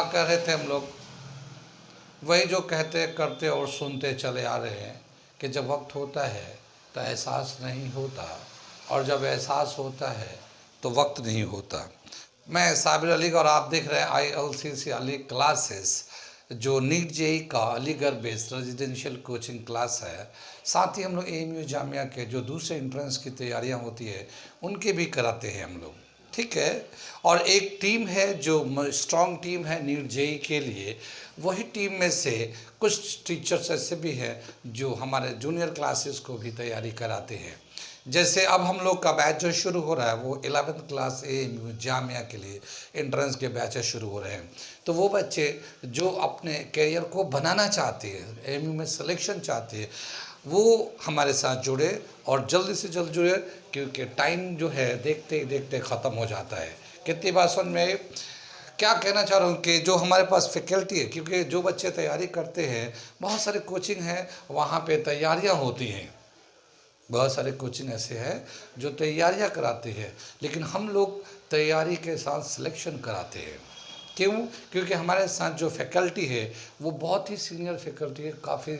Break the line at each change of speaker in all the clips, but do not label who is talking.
क्या कह रहे थे हम लोग? वही जो कहते करते और सुनते चले आ रहे हैं कि जब वक्त होता है तो एहसास नहीं होता, और जब एहसास होता है तो वक्त नहीं होता। मैं साबिर अली और आप देख रहे हैं ILCC अली क्लासेस, जो नीट जेई का Aligarh based residential coaching class है। साथ ही हम लोग AMU जामिया के जो दूसरे एंट्रेंस की तैयारियां होती है उनके भी कराते हैं हम लोग, ठीक है। और एक टीम है जो स्ट्रॉन्ग टीम है नीट जेई के लिए, वही टीम में से कुछ टीचर्स ऐसे भी हैं जो हमारे जूनियर क्लासेस को भी तैयारी कराते हैं। जैसे अब हम लोग का बैच जो शुरू हो रहा है वो 11th क्लास AMU जामिया के लिए एंट्रेंस के बैचेस शुरू हो रहे हैं। तो वो बच्चे जो अपने करियर को बनाना चाहते हैं, AMU में सिलेक्शन चाहते हैं, वो हमारे साथ जुड़े और जल्दी से जल्द जुड़े, क्योंकि टाइम जो है देखते ही देखते ख़त्म हो जाता है। कितनी बात सुन में क्या कहना चाह रहा हूँ कि जो हमारे पास फैकल्टी है, क्योंकि जो बच्चे तैयारी करते हैं बहुत सारे कोचिंग हैं वहाँ पे तैयारियाँ होती हैं, बहुत सारे कोचिंग ऐसे हैं जो तैयारियां कराते हैं, लेकिन हम लोग तैयारी के साथ सिलेक्शन कराते हैं। क्यों? क्योंकि हमारे साथ जो फैकल्टी है वो बहुत ही सीनियर फैकल्टी है, काफ़ी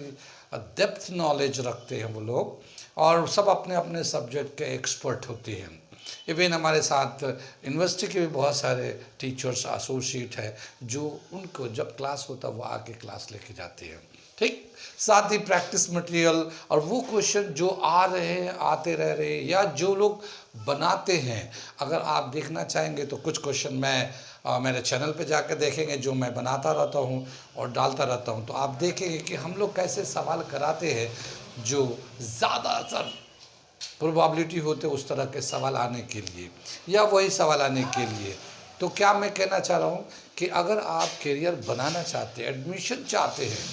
डेप्थ नॉलेज रखते हैं वो लोग, और सब अपने अपने सब्जेक्ट के एक्सपर्ट होते हैं। इवन हमारे साथ यूनिवर्सिटी के भी बहुत सारे टीचर्स एसोसिएट है जो उनको जब क्लास होता है वो आके क्लास लेके जाते हैं, ठीक। साथ ही प्रैक्टिस मटेरियल और वो क्वेश्चन जो आ रहे हैं, आते रह रहे हैं, या जो लोग बनाते हैं, अगर आप देखना चाहेंगे तो कुछ क्वेश्चन मैं मेरे चैनल पे जाकर देखेंगे जो मैं बनाता रहता हूँ और डालता रहता हूँ, तो आप देखेंगे कि हम लोग कैसे सवाल कराते हैं जो ज़्यादातर प्रोबेबिलिटी होते उस तरह के सवाल आने के लिए या वही सवाल आने के लिए। तो क्या मैं कहना चाह रहा हूँ कि अगर आप करियर बनाना चाहते हैं, एडमिशन चाहते हैं,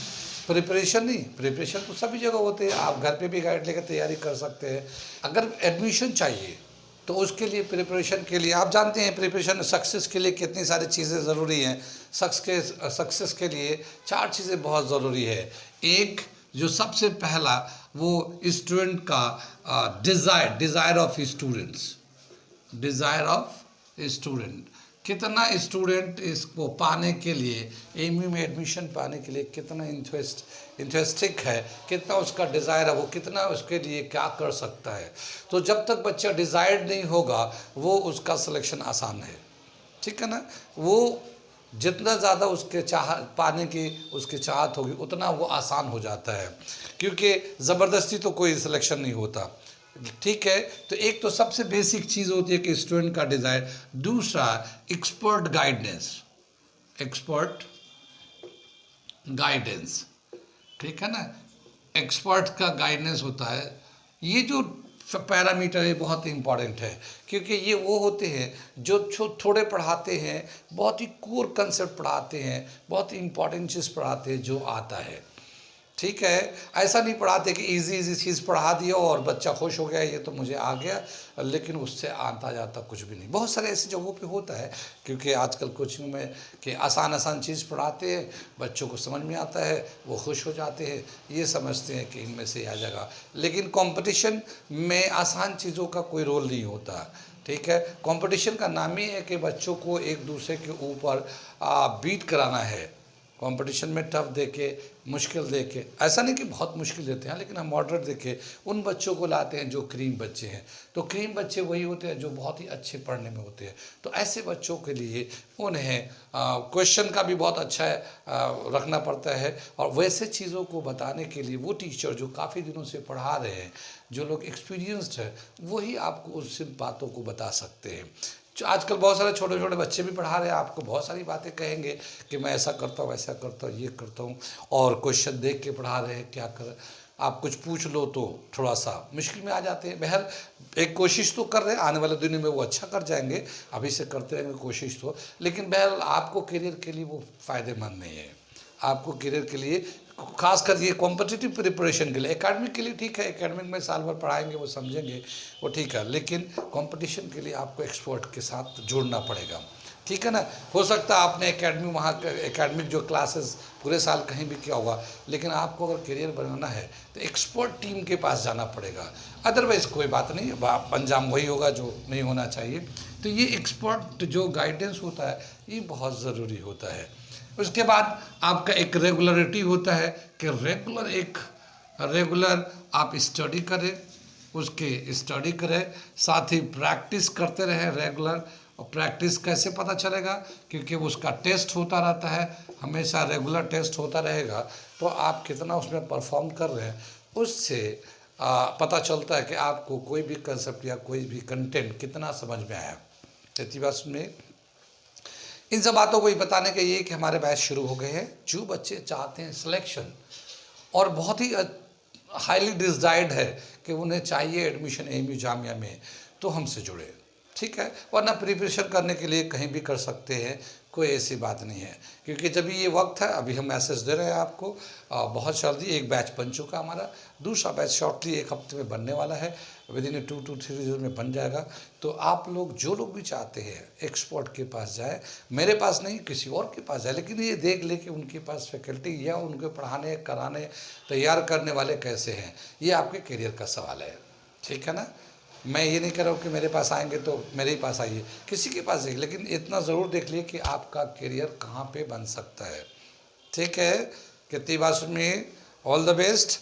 प्रिपरेशन नहीं, प्रिपरेशन तो सभी जगह होते हैं, आप घर पे भी गाइड लेकर तैयारी कर सकते हैं। अगर एडमिशन चाहिए तो उसके लिए, प्रिपरेशन के लिए, आप जानते हैं प्रिपरेशन सक्सेस के लिए कितनी सारी चीज़ें ज़रूरी हैं। सक्सेस के लिए 4 चीज़ें बहुत ज़रूरी है। एक जो सबसे पहला वो स्टूडेंट का desire of students, desire of student, कितना स्टूडेंट इसको पाने के लिए, AMU में एडमिशन पाने के लिए कितना इंटरेस्टिक है, कितना उसका डिज़ायर है, वो कितना उसके लिए क्या कर सकता है। तो जब तक बच्चा डिज़ायर्ड नहीं होगा वो उसका सिलेक्शन आसान है, ठीक है ना। वो जितना ज़्यादा उसके चाह पाने की उसकी चाहत होगी उतना वो आसान हो जाता है, क्योंकि ज़बरदस्ती तो कोई सिलेक्शन नहीं होता, ठीक है। तो एक तो सबसे बेसिक चीज़ होती है कि स्टूडेंट का डिज़ायर। दूसरा एक्सपर्ट गाइडेंस, एक्सपर्ट गाइडेंस, ठीक है ना। एक्सपर्ट का गाइडेंस होता है। ये जो पैरामीटर है बहुत इंपॉर्टेंट है, क्योंकि ये वो होते हैं जो थोड़े पढ़ाते हैं, बहुत ही कोर कंसेप्ट पढ़ाते हैं, बहुत ही इंपॉर्टेंट चीज़ पढ़ाते हैं जो आता है, ठीक है। ऐसा नहीं पढ़ाते कि इजी चीज़ पढ़ा दिया और बच्चा खुश हो गया ये तो मुझे आ गया, लेकिन उससे आता जाता कुछ भी नहीं। बहुत सारे ऐसी जगहों पे होता है, क्योंकि आजकल कोचिंग में कि आसान चीज़ पढ़ाते हैं, बच्चों को समझ में आता है, वो खुश हो जाते हैं, ये समझते हैं कि इनमें से आ जाएगा। लेकिन कंपटीशन में आसान चीज़ों का कोई रोल नहीं होता, ठीक है। कंपटीशन का नाम ही है कि बच्चों को एक दूसरे के ऊपर बीट कराना है। कंपटीशन में टफ देके, मुश्किल देके, ऐसा नहीं कि बहुत मुश्किल देते हैं, लेकिन हम मॉडरेट देके उन बच्चों को लाते हैं जो क्रीम बच्चे हैं। तो क्रीम बच्चे वही होते हैं जो बहुत ही अच्छे पढ़ने में होते हैं। तो ऐसे बच्चों के लिए उन्हें क्वेश्चन का भी बहुत अच्छा रखना पड़ता है, और वैसे चीज़ों को बताने के लिए वो टीचर जो काफ़ी दिनों से पढ़ा रहे हैं, जो लोग एक्सपीरियंस्ड है, वही आपको उस बातों को बता सकते हैं। आजकल बहुत सारे छोटे छोटे बच्चे भी पढ़ा रहे हैं, आपको बहुत सारी बातें कहेंगे कि मैं ऐसा करता हूँ, वैसा करता हूँ, ये करता हूँ, और क्वेश्चन देख के पढ़ा रहे हैं, क्या कर, आप कुछ पूछ लो तो थोड़ा सा मुश्किल में आ जाते हैं। बहर एक कोशिश तो कर रहे हैं, आने वाले दिनों में वो अच्छा कर जाएंगे, अभी से करते रहेंगे कोशिश तो, लेकिन बहर आपको करियर के लिए वो फ़ायदेमंद नहीं है। आपको करियर के लिए, खासकर ये कॉम्पिटिटिव प्रिपरेशन के लिए, एकेडमिक के लिए ठीक है, एकेडमिक में साल भर पढ़ाएंगे वो समझेंगे वो ठीक है, लेकिन कंपटीशन के लिए आपको एक्सपर्ट के साथ जुड़ना पड़ेगा, ठीक है ना। हो सकता है आपने एकेडमी वहाँ एकेडमिक जो क्लासेस पूरे साल कहीं भी किया होगा, लेकिन आपको अगर करियर बनाना है तो एक्सपर्ट टीम के पास जाना पड़ेगा, अदरवाइज़ कोई बात नहीं, अंजाम वही होगा जो नहीं होना चाहिए। तो ये एक्सपर्ट जो गाइडेंस होता है ये बहुत ज़रूरी होता है। उसके बाद आपका एक रेगुलरिटी होता है कि रेगुलर आप स्टडी करें, उसके स्टडी करें, साथ ही प्रैक्टिस करते रहें रेगुलर। और प्रैक्टिस कैसे पता चलेगा? क्योंकि उसका टेस्ट होता रहता है, हमेशा रेगुलर टेस्ट होता रहेगा, तो आप कितना उसमें परफॉर्म कर रहे हैं उससे पता चलता है कि आपको कोई भी कंसेप्ट या कोई भी कंटेंट कितना समझ में आया। इतनी बात में इन सब बातों को ही बताने के लिए कि हमारे बैच शुरू हो गए हैं। जो बच्चे चाहते हैं सिलेक्शन और बहुत ही हाईली डिज़ायर्ड है कि उन्हें चाहिए एडमिशन एएमयू जामिया में, तो हमसे जुड़े, ठीक है। वरना प्रिपरेशन करने के लिए कहीं भी कर सकते हैं, कोई ऐसी बात नहीं है। क्योंकि जब ये वक्त है, अभी हम मैसेज दे रहे हैं आपको, बहुत जल्दी एक बैच बन चुका हमारा, दूसरा बैच शॉर्टली एक हफ्ते में बनने वाला है, विद इन 2 to 3 डेज में बन जाएगा। तो आप लोग जो लोग भी चाहते हैं एक्सपर्ट के पास जाए, मेरे पास नहीं किसी और के पास जाए, लेकिन ये देख ले कि उनके पास फैकल्टी या उनके पढ़ाने कराने तैयार करने वाले कैसे हैं। ये आपके करियर का सवाल है, ठीक है ना। मैं ये नहीं कह रहा हूँ कि मेरे पास आएंगे तो मेरे ही पास आइए, किसी के पास जाइए, लेकिन इतना ज़रूर देख लिए कि आपका करियर कहाँ पे बन सकता है, ठीक है। कितनी बात में ऑल द बेस्ट।